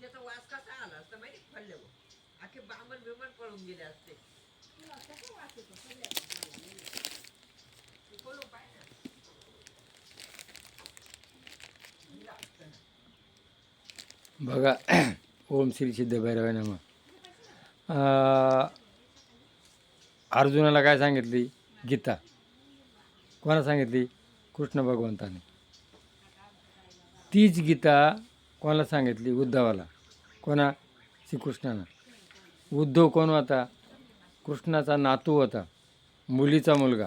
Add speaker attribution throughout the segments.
Speaker 1: त्याचा वास कसा आला असता माहिती खाल्ल्यावर आखे बामण बिमण पळून गेले असते. बोलू पाय ना.
Speaker 2: बघा ओम श्री सिद्ध भैरवाय नमः. अर्जुनाला काय सांगितली गीता? कोणा सांगितली? कृष्ण भगवंताने. तीच गीता कोणाला सांगितली? उद्धवाला. कोणा? श्रीकृष्णानं. उद्धव कोण होता? कृष्णाचा नातू होता, मुलीचा मुलगा.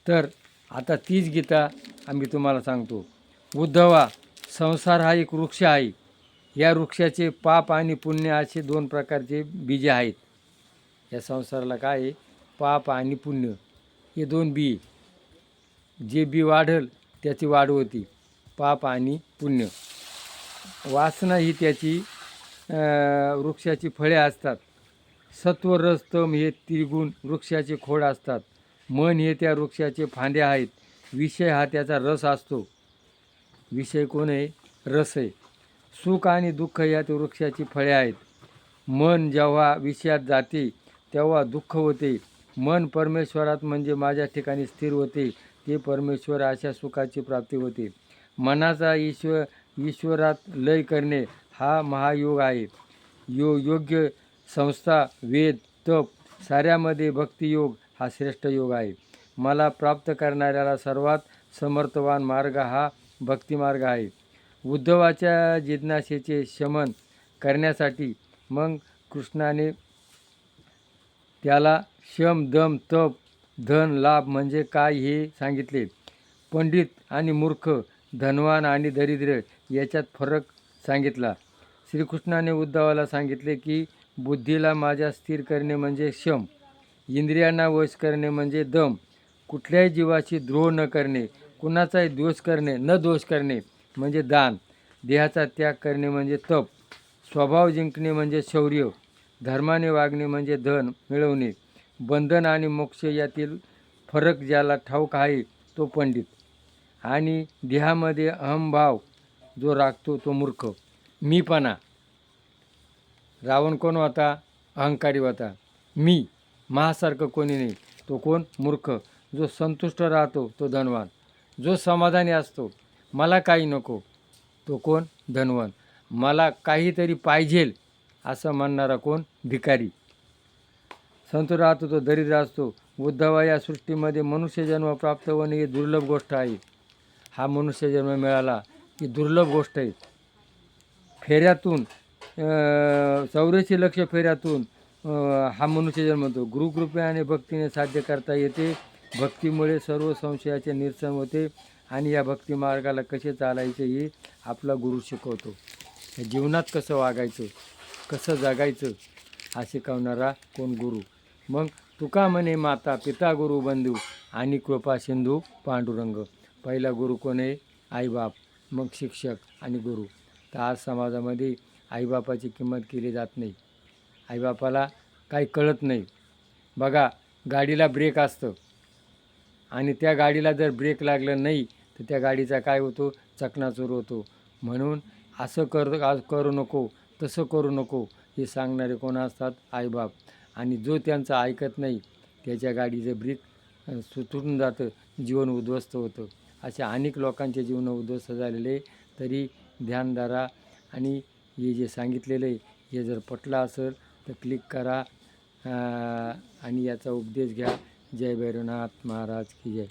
Speaker 2: तर आता तीच गीता आम्ही तुम्हाला सांगतो. उद्धवा, संसार हा एक वृक्ष आहे. या वृक्षाचे पाप आणि पुण्य असे दोन प्रकारचे बीजे आहेत. या संसाराला काय आहे? पाप आणि पुण्य हे दोन बी. जे बी वाढल त्याची वाढ होती, पाप आणि पुण्य. वासना ही त्याची वृक्षाची फळे असतात. सत्व रज तम हे त्रिगुण वृक्षाचे खोड असतात. मन हे त्या वृक्षाचे फांदे आहेत. विषय हा त्याचा रस असतो. विषय कोण आहे? रस आहे. सुख आणि दुःख या त्या वृक्षाची फळे आहेत. मन जेव्हा विषयात जाते तेव्हा दुःख होते. मन परमेश्वरात म्हणजे माझ्या ठिकाणी स्थिर होते, ते परमेश्वर अशा सुखाची प्राप्ती होते. मनाचा ईश्वरात लय करणे हा महायोग आहे. योग्य संस्था, वेद, तप साऱ्यामध्ये भक्तियोग हा श्रेष्ठ योग आहे. मला प्राप्त करणाऱ्याला सर्वात समर्थवान मार्ग हा भक्तिमार्ग आहे. उद्धवाच्या जिज्ञासेचे शमन करण्यासाठी मग कृष्णाने त्याला शम, दम, तप, धन, लाभ म्हणजे काय हे सांगितले. पंडित आणि मूर्ख, धनवान आणि दरिद्र याच्यात फरक सांगितला. श्रीकृष्णाने उद्धवाला सांगितले की बुद्धीला माझ्या स्थिर करणे म्हणजे शम, इंद्रियांना वश करणे म्हणजे दम, कुठल्याही जीवाची द्रोह न करणे, कुणाचाही दोष करणे न दोष करणे म्हणजे दान, देहाचा त्याग करणे म्हणजे तप, स्वभाव जिंकणे म्हणजे शौर्य, धर्माने वागणे म्हणजे धन मिळवणे. बंधन आणि मोक्ष यातील फरक ज्याला ठाऊक आहे तो पंडित. आणि देहामध्ये अहंभाव जो राखतो तो मूर्ख. मीपणा. रावण कोण होता? अहंकारी होता. मी माझ्यासारखं कोणी नाही, तो कोण? मूर्ख. जो संतुष्ट राहतो तो धनवान. जो समाधानी असतो, मला काही नको, तो कोण? धनवान. मला काहीतरी पाहिजेल असं म्हणणारा कोण? भिकारी. संतुष्ट राहतो तो दरिद्र असतो. उद्धवा, या सृष्टीमध्ये मनुष्यजन्म प्राप्त होणे ही दुर्लभ गोष्ट आहे. हा मनुष्यजन्म मिळाला ही दुर्लभ गोष्ट आहे. फेऱ्यातून 84 लक्ष फेऱ्यातून हा मनुष्यजन्म होतो. गुरुकृपे आणि भक्तीने साध्य करता येते. भक्तीमुळे सर्व संशयाचे निरसन होते आणि या भक्ती मार्गाला कसे चालायचे हे आपला गुरु शिकवतो. जीवनात कसं वागायचं, कसं जगायचं हा शिकवणारा कोण? गुरु. मग तुका म्हणे माता पिता गुरु बंधू आणि कृपा सिंधू पांडुरंग. पहिला गुरु कोण आहे? आईबाप, मग शिक्षक आणि गुरु. तर आज समाजामध्ये आईबापाची किंमत केली जात नाही. आईबापाला काही कळत नाही. बघा, गाडीला ब्रेक असतं आणि त्या गाडीला जर ब्रेक लागलं नाही तर त्या गाडीचा काय होतो? चकनाचूर होतो. म्हणून असं करू नको, तसं करू नको हे सांगणारे कोण असतात? आईबाप. आणि जो त्यांचं ऐकत नाही त्याच्या गाडीचं ब्रेक सुटून जातं, जीवन उद्ध्वस्त होतं. अशा अनेक लोकांचे जीवन उद्ध्वस्त झालेले. तरी ध्यान धरा आणि हे जे सांगितलेलं आहे हे जर पटलं असेल तर क्लिक करा आणि याचा उपदेश घ्या. जय भैरवनाथ महाराज की जय.